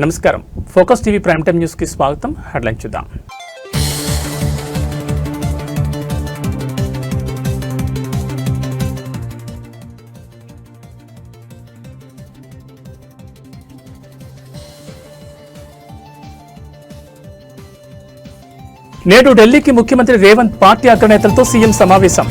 నమస్కారం focus TV prime time news కి స్వాగతం. హెడ్లైన్ చూద్దాం. నేడు ఢిల్లీకి ముఖ్యమంత్రి రేవంత్ పార్టీ అగ్రనేతలతో సీఎం సమావేశం.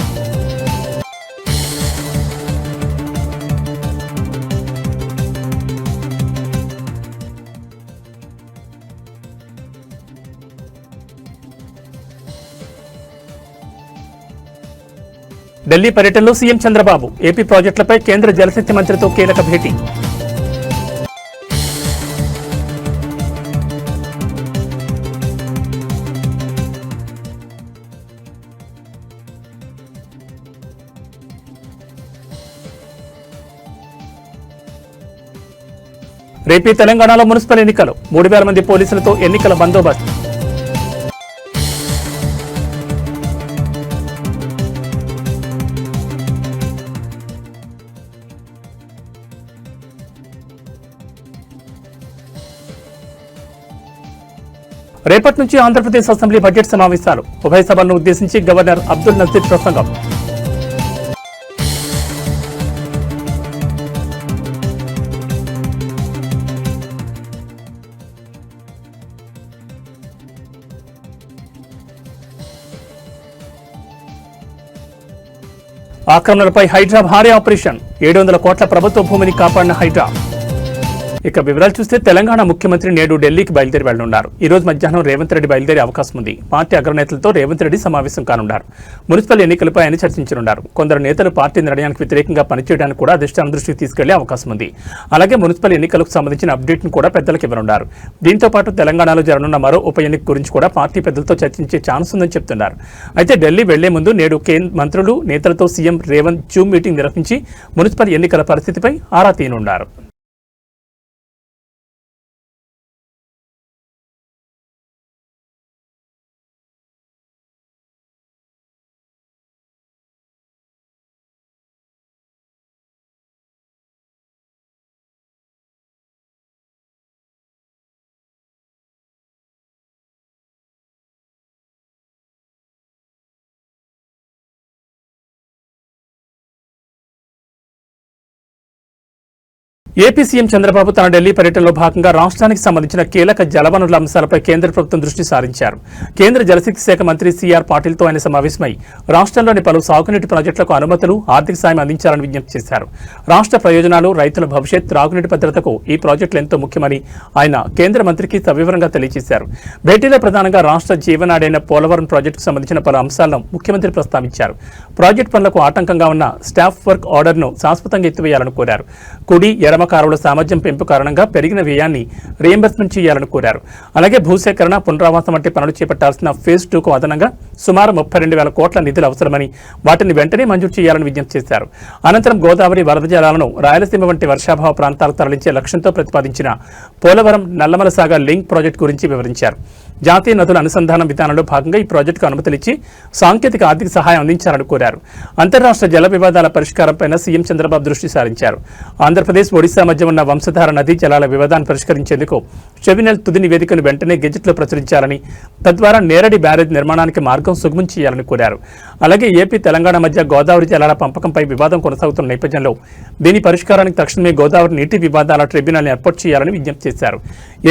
ఢిల్లీ పర్యటనలో సీఎం చంద్రబాబు ఏపీ ప్రాజెక్టులపై కేంద్ర జలశక్తి మంత్రితో కీలక భేటీ. రేపీ తెలంగాణలో మున్సిపల్ ఎన్నికలు 3,000 మంది పోలీసులతో ఎన్నికల బందోబస్తు. రేపటి నుంచి ఆంధ్రప్రదేశ్ అసెంబ్లీ బడ్జెట్ సమావేశాలు. ఉభయ సభలను ఉద్దేశించి గవర్నర్ అబ్దుల్ నజీర్ ప్రసంగం. ఆక్రమణలపై హైడ్రా భారీ ఆపరేషన్. 700 కోట్ల ప్రభుత్వ భూమిని కాపాడిన హైడ్రా. ఇక వివరాలు చూస్తే తెలంగాణ ముఖ్యమంత్రి నేడు ఢిల్లీకి బయలుదేరి వెళ్లనున్నారు. ఈ రోజు మధ్యాహ్నం రేవంత్ రెడ్డి బయలుదేరే అవకాశం ఉంది. పార్టీ అగ్రనేతలతో రేవంత్ రెడ్డి సమావేశం కానున్నారు. మున్సిపల్ ఎన్నికలపై ఆయన చర్చించనున్నారు. కొందరు నేతలు పార్టీ నిర్ణయానికి వ్యతిరేకంగా పనిచేయడానికి కూడా అధిష్టానం దృష్టికి తీసుకెళ్లే అవకాశం ఉంది. అలాగే మున్సిపల్ ఎన్నికలకు సంబంధించిన అప్డేట్ను కూడా పెద్దలకు ఇవ్వనున్నారు. దీంతో పాటు తెలంగాణలో జరగనున్న మరో ఉప ఎన్నిక గురించి కూడా పార్టీ పెద్దలతో చర్చించే ఛాన్స్ ఉందని చెప్తున్నారు. అయితే ఢిల్లీ వెళ్లే ముందు నేడు మంత్రులు నేతలతో సీఎం రేవంత్ జూమ్ మీటింగ్ నిర్వహించి మున్సిపల్ ఎన్నికల పరిస్థితిపై ఆరా తీయనున్నారు. ఏపీ సీఎం చంద్రబాబు తన ఢిల్లీ పర్యటనలో భాగంగా రాష్ట్రానికి సంబంధించిన కీలక జలవనరుల అంశాలపై కేంద్ర ప్రభుత్వం దృష్టి సారించారు. కేంద్ర జలశక్తి శాఖ మంత్రి సీఆర్ పాటిల్తో ఆయన సమావేశమై రాష్ట్రంలోని పలు సాగునీటి ప్రాజెక్టులకు అనుమతులు, ఆర్థిక సాయం అందించాలని విజ్ఞప్తి చేశారు. రాష్ట్ర ప్రయోజనాలు, రైతుల భవిష్యత్, త్రాగునీటి భద్రతకు ఈ ప్రాజెక్టులు ఎంతో ముఖ్యమని ఆయన కేంద్ర మంత్రికి సవివరంగా తెలియజేశారు. భేటీలో ప్రధానంగా రాష్ట్ర జీవనాడైన పోలవరం ప్రాజెక్టుకు సంబంధించిన పలు అంశాలను ముఖ్యమంత్రి ప్రస్తావించారు. ప్రాజెక్టు పనులకు ఆటంకంగా ఉన్న స్టాఫ్ వర్క్ ఆర్డర్ను శాశ్వతంగా ఎత్తివేయాలని కోరారు. కుడి, ఎడమ కారుల సామర్థ్యం పెంపు కారణంగా పెరిగిన వ్యయాన్ని రీయింబర్స్మెంట్ చేయాలని కోరారు. అలాగే భూసేకరణ, పునరావాసం వంటి పనులు చేపట్టాల్సిన ఫేజ్ 2కు అదనంగా సుమారు 32,000 కోట్ల నిధులు అవసరమని, వాటిని వెంటనే మంజూరు చేయాలని విజ్ఞప్తి చేశారు. అనంతరం గోదావరి వరద జలాలను రాయలసీమ వంటి వర్షాభావ ప్రాంతాలకు తరలించే లక్ష్యంతో ప్రతిపాదించిన పోలవరం నల్లమల సాగర్ లింక్ ప్రాజెక్టు గురించి వివరించారు. జాతీయ నదుల అనుసంధానం విధానంలో భాగంగా ఈ ప్రాజెక్టుకు అనుమతులిచ్చి సాంకేతిక ఆర్థిక సహాయం అందించాలని కోరారు. అంతర్రాష్ట్ర జల వివాదాల పరిష్కారంపై సీఎం చంద్రబాబు దృష్టి సారించారు. ఆంధ్రప్రదేశ్, ఒడిశా మధ్య ఉన్న వంశధార నదీ జలాల వివాదాన్ని పరిష్కరించేందుకు ట్రిబ్యునల్ తుది నివేదికను వెంటనే గెజెట్లో ప్రచురించాలని, తద్వారా నేరడి బ్యారేజ్ నిర్మాణానికి మార్గం సుగమం చేయాలని కోరారు. అలాగే ఏపీ, తెలంగాణ మధ్య గోదావరి జలాల పంపకంపై వివాదం కొనసాగుతున్న నేపథ్యంలో దీని పరిష్కారానికి తక్షణమే గోదావరి నీటి వివాదాల ట్రిబ్యునల్ని ఏర్పాటు చేయాలని విజ్ఞప్తి చేశారు.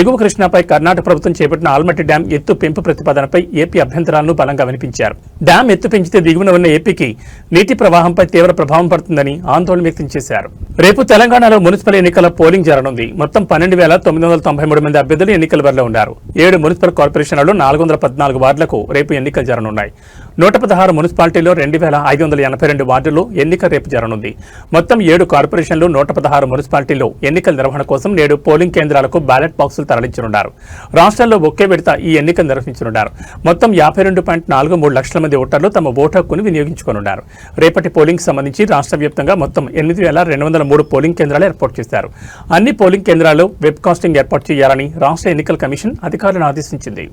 ఎగువ కృష్ణాపై కర్ణాటక ప్రభుత్వం చేపట్టిన ఆల్మట్టి డ్యాం ఎత్తు పెంపు ప్రతిపాదనపై ఏపీ అభ్యంతరాలను బలంగా వినిపించారు. డ్యాం ఎత్తు పెంచితే దిగువన ఉన్న ఏపీకి నీటి ప్రవాహంపై తీవ్ర ప్రభావం పడుతుందని ఆందోళన వ్యక్తం చేశారు. రేపు తెలంగాణలో మున్సిపల్ ఎన్నికల పోలింగ్ జరగనుంది. మొత్తం 12,993 మంది అభ్యర్థులు ఎన్నికల బరిలో ఉన్నారు. 7 మున్సిపల్ కార్పొరేషన్లలో 414 వార్డులకు రేపు ఎన్నికలు జరగనున్నాయి. 116 మున్సిపాలిటీలో 2,582 వార్డుల్లో ఎన్నిక రేపు జరగనుంది. మొత్తం 7 కార్పొరేషన్లు, 116 మున్సిపాలిటీల్లో ఎన్నికల నిర్వహణ కోసం నేడు పోలింగ్ కేంద్రాలకు బ్యాలెట్ బాక్సులు తరలించనున్నారు. రాష్ట్రంలో ఒకే విడత ఈ ఎన్నికలు నిర్వహించనున్నారు. మొత్తం 52.43 లక్షల మంది ఓటర్లు తమ ఓటు హక్కును వినియోగించుకోనున్నారు. రేపటి పోలింగ్ సంబంధించి రాష్ట్ర వ్యాప్తంగా మొత్తం 8,203 పోలింగ్ కేంద్రాలు ఏర్పాటు చేశారు. అన్ని పోలింగ్ కేంద్రాల్లో వెబ్ కాస్టింగ్ ఏర్పాటు చేయాలని రాష్ట్ర ఎన్నికల కమిషన్ అధికారులను ఆదేశించింది.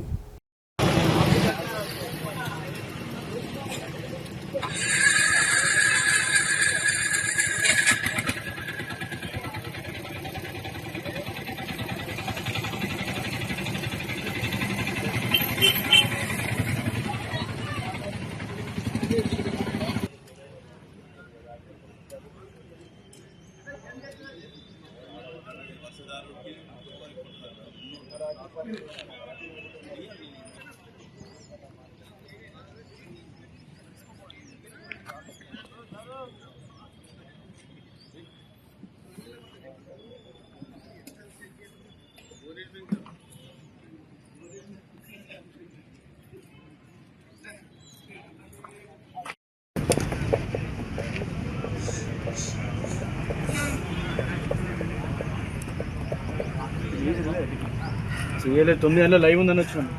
చేయలేదు 9 గంటల లైవ్ ఉందని వచ్చినాం.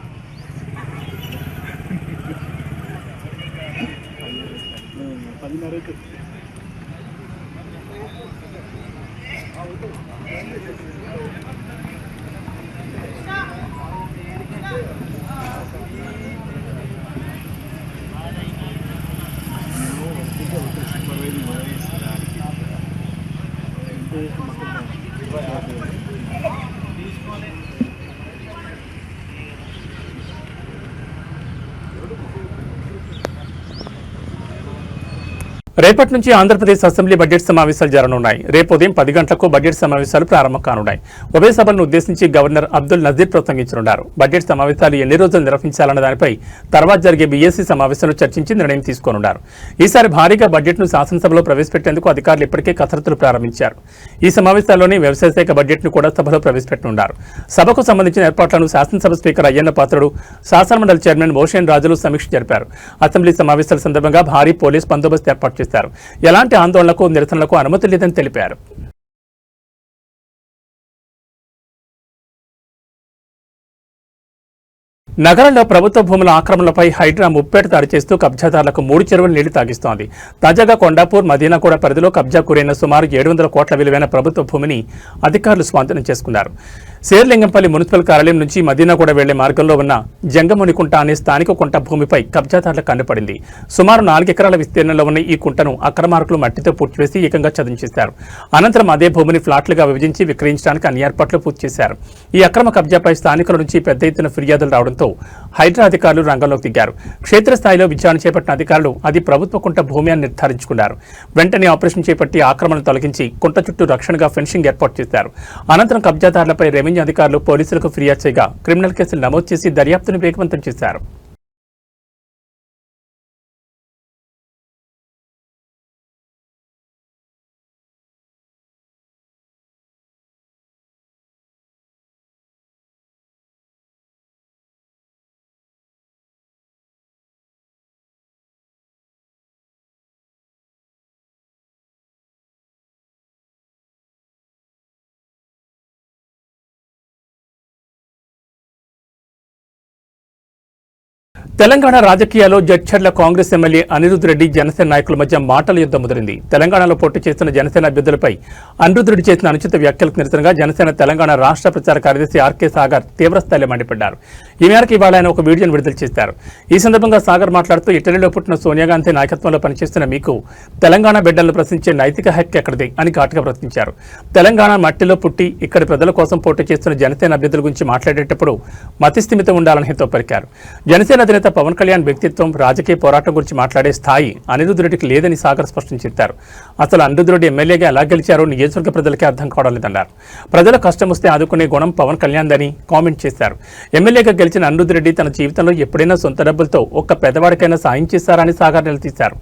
రేపటి నుంచి ఆంధ్రప్రదేశ్ అసెంబ్లీ బడ్జెట్ సమావేశాలు జరగనున్నాయి. రేపు ఉదయం 10 గంటలకు బడ్జెట్ సమావేశాలు ప్రారంభం కానున్నాయి. ఉభయ సభలను ఉద్దేశించి గవర్నర్ అబ్దుల్ నజీర్ ప్రసంగించనున్నారు. బడ్జెట్ సమావేశాలు ఎన్ని రోజులు నిర్వహించాలన్న దానిపై తర్వాత జరిగే బీఏసీ సమావేశంలో చర్చించి నిర్ణయం తీసుకోనున్నారు. ఈసారి భారీగా బడ్జెట్ను శాసనసభలో ప్రవేశపెట్టేందుకు అధికారులు ఇప్పటికే కసరత్తులు ప్రారంభించారు. ఈ సమావేశాల్లోనే వ్యవసాయ శాఖ బడ్జెట్ను కూడా సభలో ప్రవేశపెట్టనున్నారు. సభకు సంబంధించిన ఏర్పాట్లను శాసనసభ స్పీకర్ అయ్యన్న పాత్రుడు, శాసనమండలి చైర్మన్ మోషన్ రాజులు సమీక్ష జరిపారు. అసెంబ్లీ సమావేశాల సందర్భంగా భారీ పోలీస్ బందోబస్తు ఏర్పాటు చేశారు. ఎలాంటి ఆందోళనలకు, నిరసనలకు అనుమతి లేదని తెలిపారు. నగరంలో ప్రభుత్వ భూముల ఆక్రమణలపై హైడ్రా ముప్పేట దాడి చేస్తూ కబ్జాదారులకు 3 చెరువులు నీళ్లు తాగిస్తోంది. తాజాగా కొండాపూర్, మదీనాగూడ పరిధిలో కబ్జా గురైన సుమారు 700 కోట్ల విలువైన ప్రభుత్వ భూమిని అధికారులు స్వాధీనం చేసుకున్నారు. శేర్లింగంపల్లి మున్సిపల్ కార్యాలయం నుంచి మదీనాగూడ వెళ్లే మార్గంలో ఉన్న జంగమునికుంట అనే స్థానిక కుంట భూమిపై కబ్జాదారులకు కన్నుపడింది. సుమారు 4 ఎకరాల విస్తీర్ణంలో ఉన్న ఈ కుంటను అక్రమార్కులు మట్టితో పూడ్చివేసి ఏకంగా చదును చేశారు. అనంతరం అదే భూమిని ఫ్లాట్లుగా విభజించి విక్రయించడానికి అన్ని ఏర్పాట్లు పూర్తి చేశారు. ఈ అక్రమ కబ్జాపై స్థానికుల నుంచి పెద్ద ఎత్తున ఫిర్యాదులు రావడంతో హైడ్రా అధికారులు రంగంలోకి దిగారు. క్షేత్రస్థాయిలో విచారణ చేపట్టిన అధికారులు అది ప్రభుత్వ కుంట భూమి అని నిర్ధారించుకున్నారు. వెంటనే ఆపరేషన్ చేపట్టి ఆక్రమణను తొలగించి కుంట చుట్టూ రక్షణగా ఫెన్సింగ్ ఏర్పాటు చేశారు. అనంతరం కబ్జాదారులపై రెవెన్యూ అధికారులు పోలీసులకు ఫిర్యాదు చేయగా క్రిమినల్ కేసులు నమోదు చేసి దర్యాప్తును వేగవంతం చేశారు. తెలంగాణ రాజకీయాల్లో జడ్చర్ల కాంగ్రెస్ ఎమ్మెల్యే అనిరుద్ రెడ్డి, జనసేన నాయకుల మధ్య మాటల యుద్ధం ముదిరింది. తెలంగాణలో పోటీ చేస్తున్న జనసేన అభ్యర్థులపై అనిరుద్ రెడ్డి చేసిన అనుచిత వ్యాఖ్యలకు నిరసనగా జనసేన తెలంగాణ రాష్ట్ర ప్రచార కార్యదర్శి ఆర్కే సాగర్ తీవ్రస్థాయిలో మండిపడ్డారు. ఈ మేరకు ఇవాళ ఆయన ఒక వీడియోను విడుదల చేశారు. ఈ సందర్భంగా సాగర్ మాట్లాడుతూ, ఇటలీలో పుట్టిన సోనియా గాంధీ నాయకత్వంలో పనిచేస్తున్న మీకు తెలంగాణ బిడ్డలను ప్రశ్నించే నైతిక హక్కు ఎక్కడిది అని ఘాటుగా ప్రశ్నించారు. తెలంగాణ మట్టిలో పుట్టి ఇక్కడి ప్రజల కోసం పోటీ చేస్తున్న జనసేన అభ్యర్థుల గురించి మాట్లాడేటప్పుడు మతిస్థిమితం ఉండాలని హితో పలికారు. జనసేన అధినేత పవన్ కళ్యాణ్ వ్యక్తిత్వం, రాజకీయ పోరాటం గురించి మాట్లాడే స్థాయి అనిరుద్ రెడ్డికి లేదని సాగర్ స్పష్టం చేశారు. అసలు అనిరుద్ రెడ్డి ఎమ్మెల్యేగా ఎలా గెలిచారో నియోజకవర్గ ప్రజలకే అర్థం కావడం లేదన్నారు. ప్రజల కష్టం వస్తే ఆదుకునే గుణం పవన్ కళ్యాణ్దని కామెంట్ చేశారు. ఎమ్మెల్యేగా గెలిచిన అనిరుద్ రెడ్డి తన జీవితంలో ఎప్పుడైనా సొంత డబ్బులతో ఒక్క పేదవాడికైనా సాయం చేశారని సాగర్ నిలదీశారు.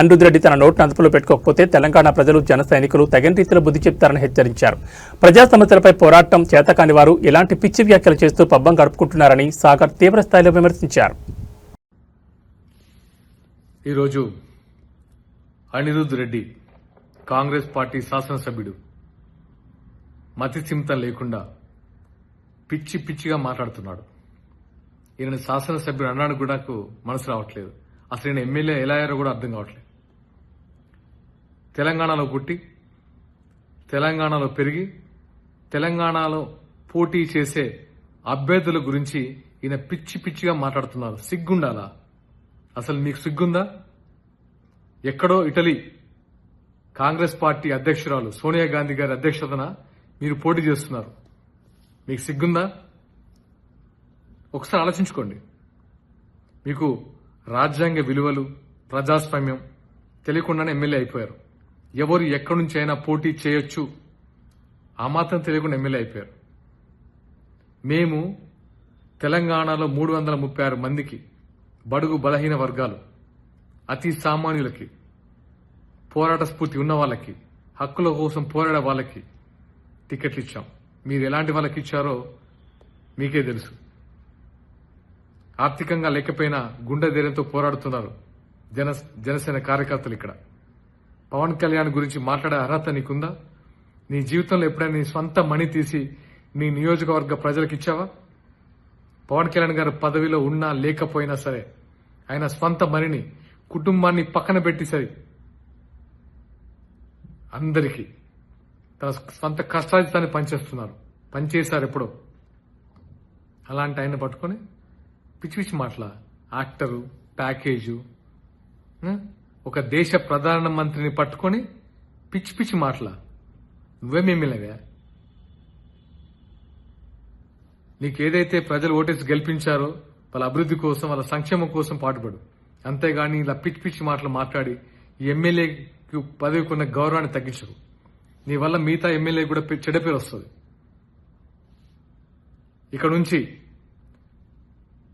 అనిరుద్ రెడ్డి తన నోటును అదుపులో పెట్టుకోకపోతే తెలంగాణ ప్రజలు, జన సైనికులు తగిన రీతిలో బుద్ధి చెప్తారని హెచ్చరించారు. ప్రజా సమస్యలపై పోరాటం చేతకాని వారు ఇలాంటి పిచ్చి వ్యాఖ్యలు చేస్తూ పబ్బం గడుపుకుంటున్నారని సాగర్ తీవ్ర స్థాయిలో విమర్శించారు. ఈరోజు అనిరుద్ రెడ్డి కాంగ్రెస్ పార్టీ శాసనసభ్యుడు మతిస్థిమితం లేకుండా పిచ్చి పిచ్చిగా మాట్లాడుతున్నాడు. ఈయన శాసనసభ్యుడు అన్నాడు కూడా నాకు మనసు రావట్లేదు. అసలు ఈయన ఎమ్మెల్యే ఎలా అయ్యారో కూడా అర్థం కావట్లేదు. తెలంగాణలో పుట్టి, తెలంగాణలో పెరిగి, తెలంగాణలో పోటీ చేసే అభ్యర్థుల గురించి ఈయన పిచ్చి పిచ్చిగా మాట్లాడుతున్నారు. సిగ్గుండాలా? అసలు మీకు సిగ్గుందా? ఎక్కడో ఇటలీ కాంగ్రెస్ పార్టీ అధ్యక్షురాలు సోనియా గాంధీ గారి అధ్యక్షతన మీరు పోటీ చేస్తున్నారు. మీకు సిగ్గుందా? ఒకసారి ఆలోచించుకోండి. మీకు రాజ్యాంగ విలువలు, ప్రజాస్వామ్యం తెలియకుండానే ఎమ్మెల్యే అయిపోయారు. ఎవరు ఎక్కడి నుంచి అయినా పోటీ చేయొచ్చు, ఆ మాత్రం తెలియకుండా ఎమ్మెల్యే అయిపోయారు. మేము తెలంగాణలో 336 మందికి బడుగు బలహీన వర్గాలు, అతి సామాన్యులకి, పోరాట స్ఫూర్తి ఉన్న వాళ్ళకి, హక్కుల కోసం పోరాడే వాళ్ళకి టికెట్లు ఇచ్చాం. మీరు ఎలాంటి వాళ్ళకి ఇచ్చారో మీకే తెలుసు. ఆర్థికంగా లేకపోయినా గుండె ధైర్యంతో పోరాడుతున్నారు జనసేన కార్యకర్తలు. ఇక్కడ పవన్ కళ్యాణ్ గురించి మాట్లాడే అర్హత నీకుందా? నీ జీవితంలో ఎప్పుడైనా నీ స్వంత మనీ తీసి నీ నియోజకవర్గ ప్రజలకు ఇచ్చావా? పవన్ కళ్యాణ్ గారు పదవిలో ఉన్నా లేకపోయినా సరే ఆయన స్వంత మనీని, కుటుంబాన్ని పక్కన పెట్టి సరి అందరికీ తన స్వంత కష్టాజితాన్ని పనిచేశారు ఎప్పుడో. అలాంటి ఆయన పట్టుకొని పిచ్చి పిచ్చి మాటల యాక్టరు, ప్యాకేజు, ఒక దేశ ప్రధానమంత్రిని పట్టుకొని పిచ్చి పిచ్చి మాటల నువ్వేమేమిలాగా? నీకేదైతే ప్రజలు ఓటేసి గెలిపించారో వాళ్ళ అభివృద్ధి కోసం, వాళ్ళ సంక్షేమం కోసం పాటుపడు. అంతేగాని ఇలా పిచ్చి పిచ్చి మాటలు మాట్లాడి ఈ ఎమ్మెల్యేకి పదవికి ఉన్న గౌరవాన్ని తగ్గించరు. నీ వల్ల మిగతా ఎమ్మెల్యే కూడా చెడ్డ పేరు వస్తుంది. ఇక్కడ నుంచి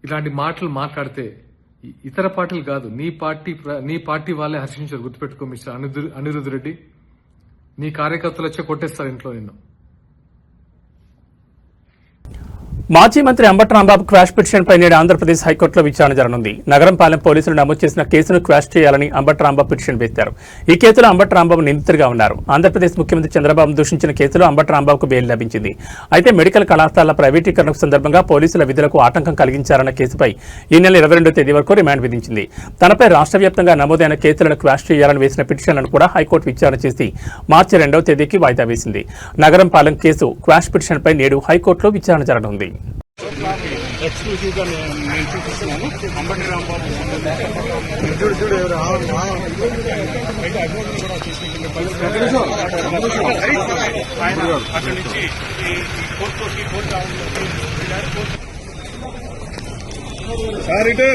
ఇలాంటి మాటలు మాట్లాడితే ఇతర పార్టీలు కాదు, నీ పార్టీ వాళ్ళే హర్షించారు. గుర్తుపెట్టుకో మిస్టర్ అనిరుద్ధ్ రెడ్డి. నీ కార్యకర్తలు వచ్చే కొట్టేస్తారు ఇంట్లో నిన్ను. మాజీ మంత్రి అంబటి రాంబాబు క్వాష్ పిటిషన్పై నేడు ఆంధ్రప్రదేశ్ హైకోర్టులో విచారణ జరగనుంది. నగరంపాలెం పోలీసులు నమోదు చేసిన కేసును క్వాష్ చేయాలని అంబటి రాంబాబు పిటిషన్ వేశారు. ఈ కేసులో అంబటి రాంబాబు నిందితుడిగా ఉన్నారు. ఆంధ్రప్రదేశ్ ముఖ్యమంత్రి చంద్రబాబు దూషించిన కేసులో అంబటి రాంబాబుకు బెయిల్ లభించింది. అయితే మెడికల్ కళాశాలల ప్రైవేటీకరణకు సందర్భంగా పోలీసుల విధులకు ఆటంకం కలిగించారన్న కేసుపై ఈ నెల 22వ తేదీ వరకు రిమాండ్ విధించింది. తనపై రాష్ట్ర వ్యాప్తంగా నమోదైన కేసులను క్వాష్ చేయాలని వేసిన పిటిషన్లను కూడా హైకోర్టు విచారణ చేసి మార్చి 2వ తేదీకి వాయిదా వేసింది. నగరంపాలెం కేసు క్వాష్ పిటిషన్పై నేడు హైకోర్టులో విచారణ జరగనుంది. ఎక్స్క్లూజివ్ గా నేను చూపిస్తున్నాను. అంబటి రాంబాబు ఆయన అక్కడి నుంచి సార్ ఇటు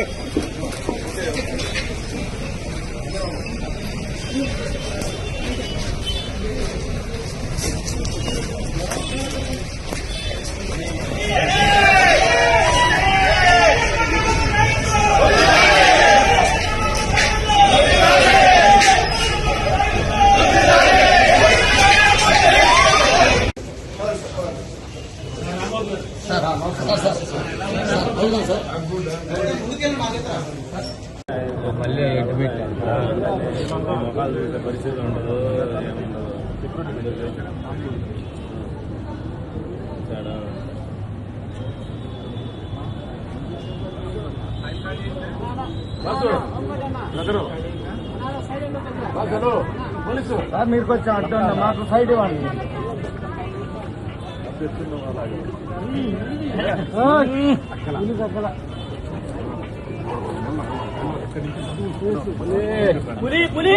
మళ్ళీ ఎటు మొక్కలు పరిస్థితి ఉండదు. మీరు కొంచెం అడ్డం మాకు సైడ్ ఇవ్వండి. పులి పులి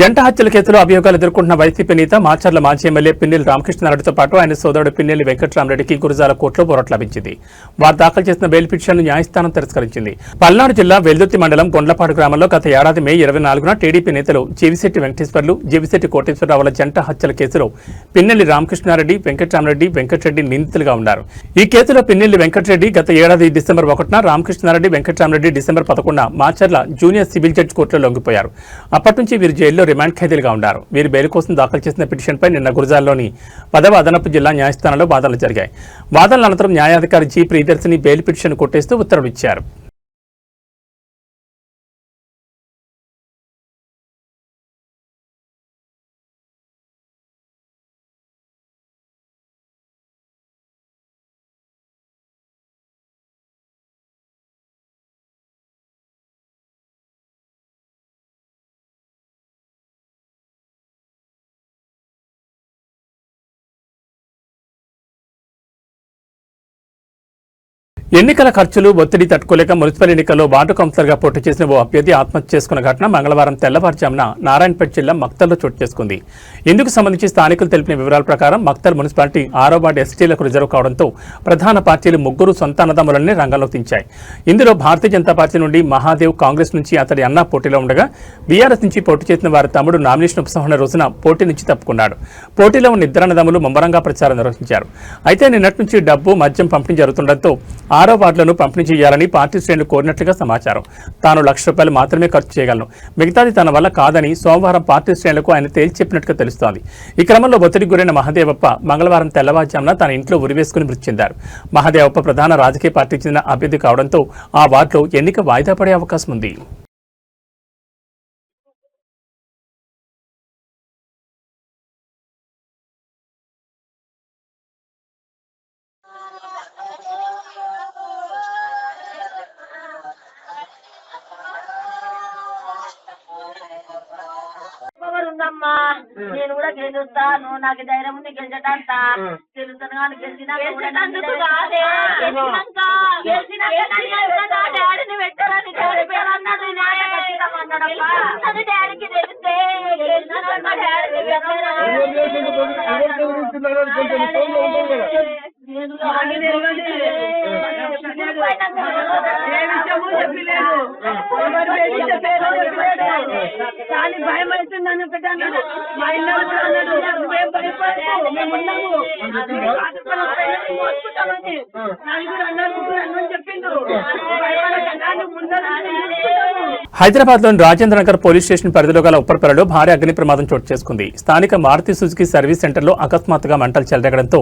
జంట హత్యల కేసులో అభియోగాలు ఎదుర్కొంటున్న వైసీపీ నేత మాచర్ల మాజీ ఎమ్మెల్యే పిన్నెల్లి రామకృష్ణారెడ్డితో పాటు ఆయన సోదరుడు పిన్నెల్లి వెంకట్రామరెడ్డికి గురజాల కోర్టులో పోరాట లభించింది. వారు దాఖలు చేసిన బెయిల్ పిటిషన్ను న్యాయస్థానం తిరస్కరించింది. పల్నాడు జిల్లా వెల్దుర్తి మండలం గొండ్లపాడు గ్రామంలో గత ఏడాది మే 24న టీడీపీ నేతలు జీవిశెట్టి వెంకటేశ్వర్లు, జీవిశెట్టి కోటేశ్వరరావుల జంట హత్యల కేసులో పిన్నెల్లి రామకృష్ణారెడ్డి, వెంకటరెడ్డి నిందితులుగా ఉన్నారు. ఈ కేసులో పిన్నెల్లి వెంకటరెడ్డి గత ఏడాది డిసెంబర్ 1న, రామకృష్ణారెడ్డి, వెంకటరామరెడ్డి డిసెంబర్ 11న మాచర్ల జూనియర్ సివిల్ జడ్జి కోర్టులో లొంగిపోయారు. అప్పటి నుంచి వీరు జైల్లో రిమాండ్ ఖైదీలుగా ఉన్నారు. వీరు బెయిల్ కోసం దాఖలు చేసిన పిటిషన్పై నిన్న గురజాల్లోని 10వ అదనపు జిల్లా న్యాయస్థానంలో వాదనలు జరిగాయి. వాదనల అనంతరం న్యాయాధికారి జి ప్రియదర్శిని బెయిల్ పిటిషన్ కొట్టేస్తూ ఉత్తర్వులు ఇచ్చారు. ఎన్నికల ఖర్చులు ఒత్తిడి తట్టుకోలేక మున్సిపల్ ఎన్నికల్లో వార్డు కౌన్సిలర్గా పోటీ చేసిన ఓ అభ్యర్థి ఆత్మహత్య చేసుకున్న ఘటన మంగళవారం తెల్లవారుజామున నారాయణపేట జిల్లా మక్తల్లో చోటు చేసుకుంది. ఇందుకు సంబంధించి స్థానికులు తెలిపిన వివరాల ప్రకారం మక్తల్ మున్సిపాలిటీ 6వ వార్డు ఎస్టీలకు రిజర్వ్ కావడంతో ప్రధాన పార్టీలు ముగ్గురు సొంత అన్నదమ్ములని రంగంలోకి దించాయి. ఇందులో భారతీయ జనతా పార్టీ నుండి మహాదేవ్, కాంగ్రెస్ నుంచి అతడి అన్న పోటీలో ఉండగా బీఆర్ఎస్ నుంచి పోటీ చేసిన వారి తమ్ముడు నామినేషన్ ఉపసంహరణ రోజున పోటీ నుంచి తప్పుకున్నాడు. పోటీలో ఉన్న ఇద్దరు అన్నదమ్ములు ముమ్మరంగా ప్రచారం నిర్వహించారు. అయితే నిన్నటి నుంచి డబ్బు, మద్యం పంపిణీ జరుగుతుండటంతో 6వ వార్డులను పంపిణీ చేయాలని పార్టీ శ్రేణులు కోరినట్లుగా సమాచారం. తాను ₹1,00,000 మాత్రమే ఖర్చు చేయగలను, మిగతాది తన వల్ల కాదని సోమవారం పార్టీ శ్రేణులకు ఆయన తేల్చి చెప్పినట్టుగా తెలుస్తోంది. ఈ క్రమంలో ఒత్తిడికి గురైన మహదేవప్ప మంగళవారం తెల్లవారుజామున తన ఇంట్లో ఉరివేసుకుని మృతి చెందారు. మహదేవప్ప ప్రధాన రాజకీయ పార్టీకి చెందిన అభ్యర్థి కావడంతో ఆ వార్డులో ఎన్నిక వాయిదా పడే అవకాశం ఉంది. ఉందమ్మా, నేను కూడా గెలుస్తాను, నాకు ధైర్యం ఉంది గెలిచటంత. గెలుస్తాను కానీ డాడీని పెట్టారని డాడీ పేరు అన్నాడు. డాడీకి తెలిస్తే కానీ భయం అవుతుందని పెట్టాను. మా ఇల్లు హైదరాబాద్లోని రాజేంద్రనగర్ పోలీస్ స్టేషన్ పరిధిలో గల ఉప్పర్పల్లిలో భారీ అగ్ని ప్రమాదం చోటు చేసుకుంది. స్థానిక మారుతి సుజుకి సర్వీస్ సెంటర్లో అకస్మాత్తుగా మంటలు చెలరేగడంతో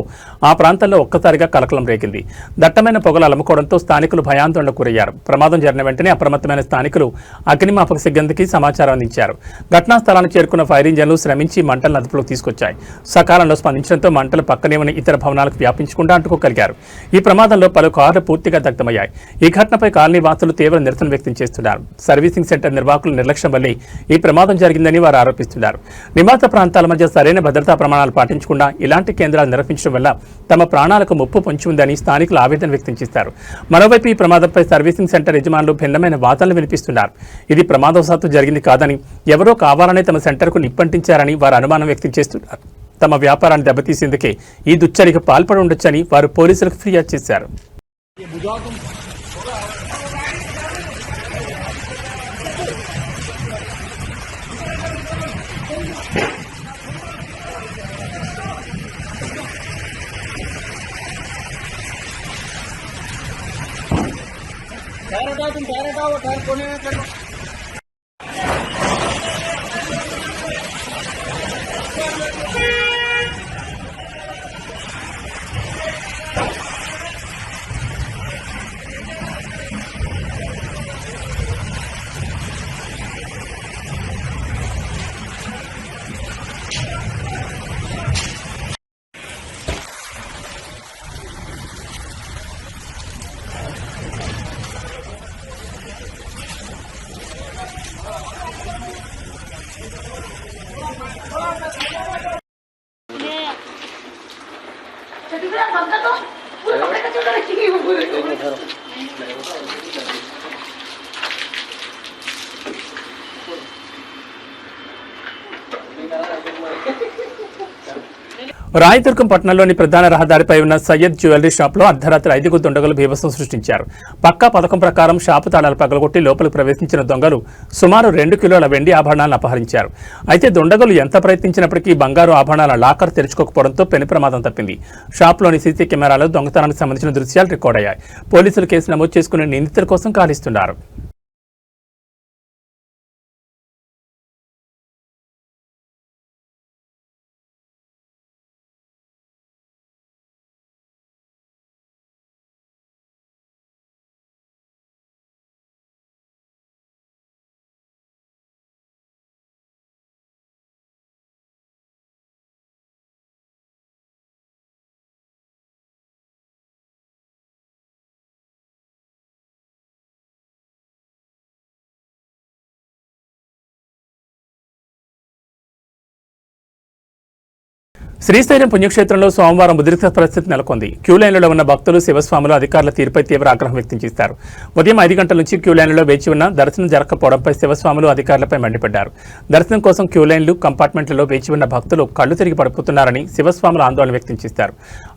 ఆ ప్రాంతంలో ఒక్కసారిగా కలకలం రేగింది. దట్టమైన పొగలు అలముకోవడంతో స్థానికులు భయాందోళనకు గురయ్యారు. ప్రమాదం జరిగిన వెంటనే అప్రమత్తమైన స్థానికులు అగ్నిమాపక సిబ్బందికి సమాచారం అందించారు. ఘటనా స్థలానికి చేరుకున్న ఫైర్ ఇంజన్లు శ్రమించి మంటలను అదుపులోకి తీసుకొచ్చాయి. సకాలంలో స్పందించడంతో మంటలు పక్కనే ఉన్న ఇతర భవనాలకు వ్యాపించకుండా అంటుకోగలిగారు. ఈ ప్రమాదంలో పలు కార్లు పూర్తిగా దగ్ధమయ్యాయి. ఈ ఘటనపై కాలనీ వాసులు తీవ్ర నిరసన వ్యక్తం చేస్తున్నారు. సర్వీసింగ్ సెంటర్ నిర్వాహకుల నిర్లక్ష్యం వల్లే ఈ ప్రమాదం జరిగిందని వారు ఆరోపిస్తున్నారు. నివాస ప్రాంతాల మధ్య సరైన భద్రతా ప్రమాణాలు పాటించకుండా ఇలాంటి కేంద్రాలు నిర్వహించడం వల్ల తమ ప్రాణాలకు ముప్పు పొంచి ఉందని స్థానికులు ఆవేదన వ్యక్తం చేశారు. మరోవైపు ఈ ప్రమాదంపై సర్వీసింగ్ సెంటర్ యజమానులు భిన్నమైన వాదనలు వినిపిస్తున్నారు. ఇది ప్రమాదవశాత్తు జరిగింది కాదని, ఎవరో కావాలనే తమ సెంటర్కు నిప్పంటించారని వారు అనుమానం వ్యక్తం చేస్తున్నారు. తమ వ్యాపారాన్ని దెబ్బతీసేందుకే ఈ దుశ్చర్యకు పాల్పడి ఉండొచ్చని వారు పోలీసులకు ఫిర్యాదు చేశారు. రాయదుర్గం పట్టణంలోని ప్రధాన రహదారిపై ఉన్న సయ్యద్ జ్యువెలరీ షాప్లో అర్ధరాత్రి 5 దుండగులు బీభత్సం సృష్టించారు. పక్కా పథకం ప్రకారం షాపు తాళాలు పగలగొట్టి లోపలికి ప్రవేశించిన దొంగలు సుమారు 2 కిలోల వెండి ఆభరణాలను అపహరించారు. అయితే దుండగులు ఎంత ప్రయత్నించినప్పటికీ బంగారు ఆభరణాల లాకర్ తెరుచుకోకపోవడంతో పెను ప్రమాదం తప్పింది. షాప్లోని సీసీ కెమెరాలో దొంగతనానికి సంబంధించిన దృశ్యాలు రికార్డ్ అయ్యాయి. పోలీసులు కేసు నమోదు చేసుకుని నిందితుల కోసం గాలిస్తున్నారు. శ్రీశైలం పుణ్యక్షేత్రంలో సోమవారం ఉద్రిక్త పరిస్థితి నెలకొంది. క్యూ లైన్లలో ఉన్న భక్తులు శివస్వాములు అధికారుల తీరుపై తీవ్ర ఆగ్రహం వ్యక్తం చేశారు. ఉదయం 5 గంటల నుంచి క్యూ లైన్లలో వేచి ఉన్న దర్శనం జరగకపోవడంపై శివస్వాములు అధికారులపై మండిపడ్డారు. దర్శనం కోసం క్యూ లైన్లు కంపార్ట్మెంట్లలో వేచి ఉన్న భక్తులు కళ్లు తిరిగి పడిపోతున్నారని శివస్వాములు ఆందోళన వ్యక్తం చేశారు.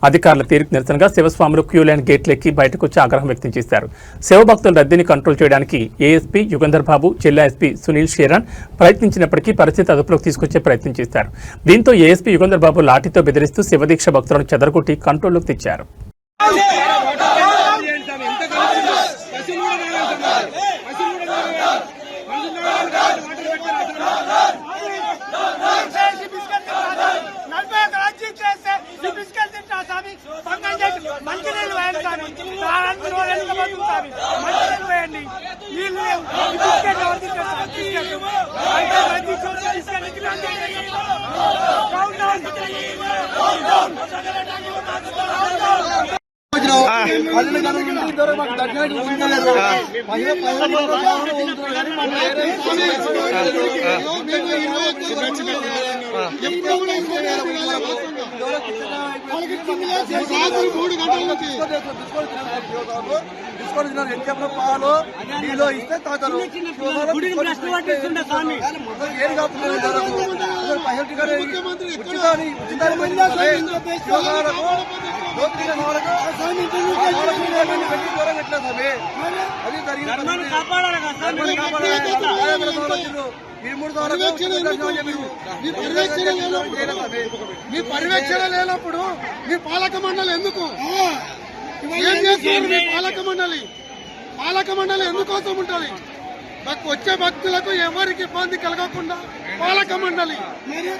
అధికారుల తీరుకు నిరసనగా శివస్వాములు క్యూ లైన్ గేట్లెక్కి బయటకు వచ్చి ఆగ్రహం వ్యక్తం చేశారు. శివభక్తుల రద్దీని కంట్రోల్ చేయడానికి ఏఎస్పీ యుగంధర్ బాబు, జిల్లా ఎస్పీ సునీల్ షేరాన్ ప్రయత్నించినప్పటికీ పరిస్థితి అదుపులోకి తీసుకొచ్చే ప్రయత్నం చేశారు. దీంతో ఏఎస్పీ యుగంధర్ బాబు లాఠీతో బెదిరిస్తూ శివదీక్ష భక్తులను చెదరగొట్టి కంట్రోల్లోకి తెచ్చారు. పాలు నీలో ఇస్తే తాగుతారు. అది మీ పర్యవేక్షణ లేనప్పుడు మీ పాలక మండలి ఎందుకు ఏం చేస్తున్నారు? మీ పాలక మండలి ఎందుకోసం ఉంటుంది? వచ్చే భక్తులకు ఎవరికి ఇబ్బంది కలగకుండా పాలక మండలి,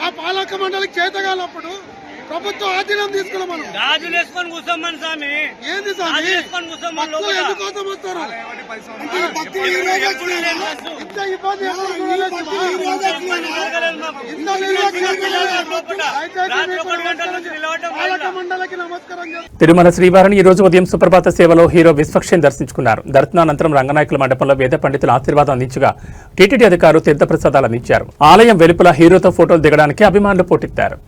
ఆ పాలక మండలికి చేతగాలప్పుడు ప్రభుత్వం ఆధీనం తీసుకున్నాం. మనం గాజులు వేసుకొని కూర్చోమని స్వామి, ఏంది స్వామి భక్తులు ఎందుకోసం వస్తారు? ఇంత ఇబ్బంది పాలక మండలికి నమస్కారం. తిరుమల శ్రీవారిని ఈ రోజు ఉదయం సుప్రభాత సేవలో హీరో విశ్వక్షేణ్ దర్శించుకున్నారు. దర్శనానంతరం రంగనాయకుల మండపంలో వేద పండితులు ఆశీర్వాదం అందించగా టీటీడీ అధికారులు తీర్థప్రసాదాలు అందించారు. ఆలయం వెలుపల హీరోతో ఫోటోలు దిగడానికి అభిమానులు పోటెత్తారు.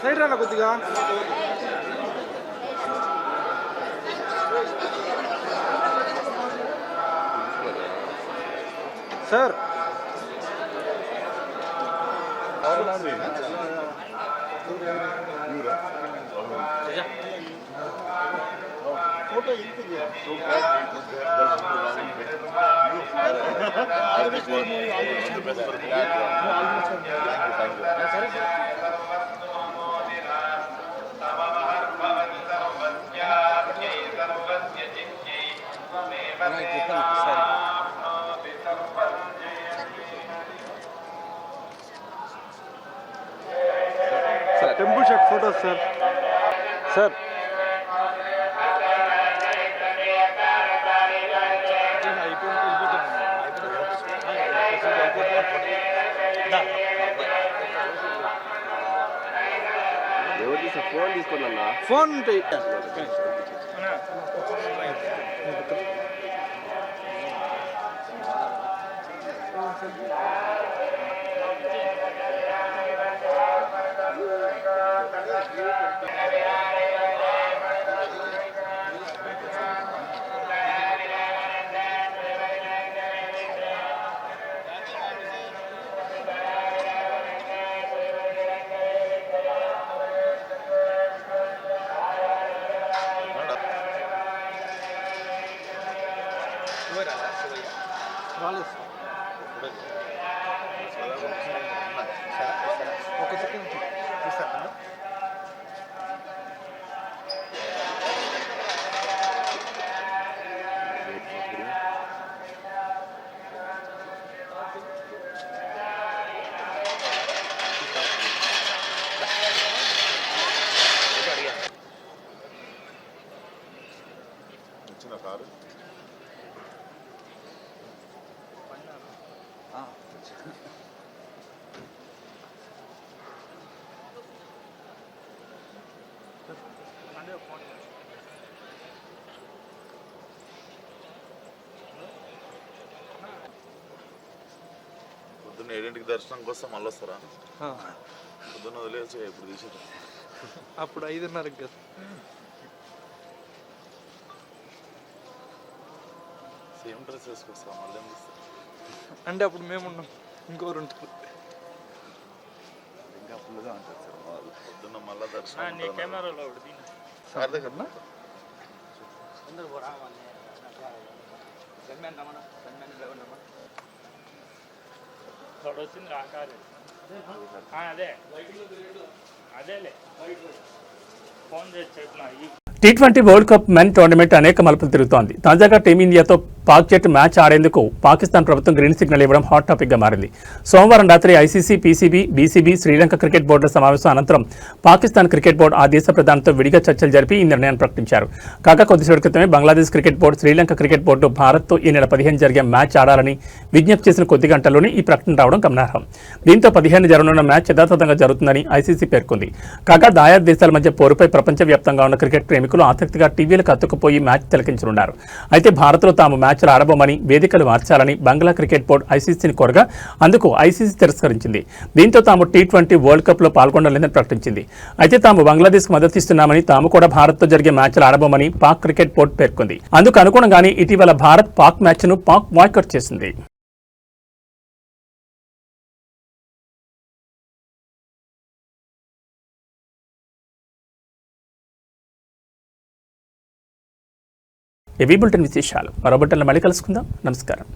సైడ్ రానా కొద్దిగా. Sir temple shot photos sir. Sir phone తీసుకున్నా ఫోన్ పొద్దున్న 7ంటికి దర్శనం కోసం మళ్ళీ వస్తారా? పొద్దున్న వదిలేసి ఇప్పుడు తీసేది అప్పుడు 5:30కి కదా. సేమ్ డ్రెస్ వేసుకొస్తా మళ్ళీ అంటే అప్పుడు మేము ఉన్నాం, ఇంకోరు ఉంటారు. ఇంకా ఫుల్గా ఉంటుంది సార్ వాళ్ళు. పొద్దున్న మళ్ళీ దర్శనం సార్ దగ్గరనా? అదేలే ఫోన్ చేసి చెప్పిన T20 world cup men tournament అనేక మలుపులు తిరుగుతోంది. తాజాగా టీమిండియాతో పాక్ జట్టు మ్యాచ్ ఆడేందుకు పాకిస్తాన్ ప్రభుత్వం గ్రీన్ సిగ్నల్ ఇవ్వడం హాట్ టాపిక్ గా మారింది. సోమవారం రాత్రి ICC, PCB, BCB, Sri Lanka cricket బోర్డుల సమావేశం అనంతరం పాకిస్తాన్ క్రికెట్ బోర్డు ఆ దేశ ప్రధానితో విడిగా చర్చలు జరిపి ఈ నిర్ణయాన్ని ప్రకటించారు. కాగా కొద్దిసేపటి క్రితమే Bangladesh cricket board, Sri Lanka cricket board భారత్తో ఈ నెల 15 జరిగే మ్యాచ్ ఆడాలని విజ్ఞప్తి చేసిన కొద్ది గంటల్లోనే ఈ ప్రకటన రావడం గమనార్హం. దీంతో 15 జరగనున్న మ్యాచ్ యథాతథంగా జరుగుతుందని ఐసీసీ పేర్కొంది. కాగా దాయాద్ దేశాల మధ్య పోరుపై ప్రపంచవ్యాప్తంగా ఉన్న క్రికెట్ ప్రేమికులు ఆసక్తిగా టీవీలకు అతుక్కుపోయి మ్యాచ్ తిలకించనున్నారు. అయితే భారత్లో తాము మ్యాచ్లు ఆడబోమని, వేదికలు మార్చాలని బంగ్లా క్రికెట్ బోర్డు ఐసీసీని కోరగా అందుకు ఐసీసీ తిరస్కరించింది. దీంతో తాము T20 వరల్డ్ కప్ లో పాల్గొనలేదని ప్రకటించింది. అయితే తాము బంగ్లాదేశ్కు మద్దతిస్తున్నామని, తాము కూడా భారత్తో జరిగే మ్యాచ్లు ఆడబోమని పాక్ క్రికెట్ బోర్డు పేర్కొంది. అందుకు అనుగుణంగానే ఇటీవల భారత్ పాక్ మ్యాచ్ను బాయ్కాట్ చేసింది. ఏబీ బులెటిన్ విశేషాలు మరో బులెటిన్లో మళ్ళీ కలుసుకుందాం. నమస్కారం.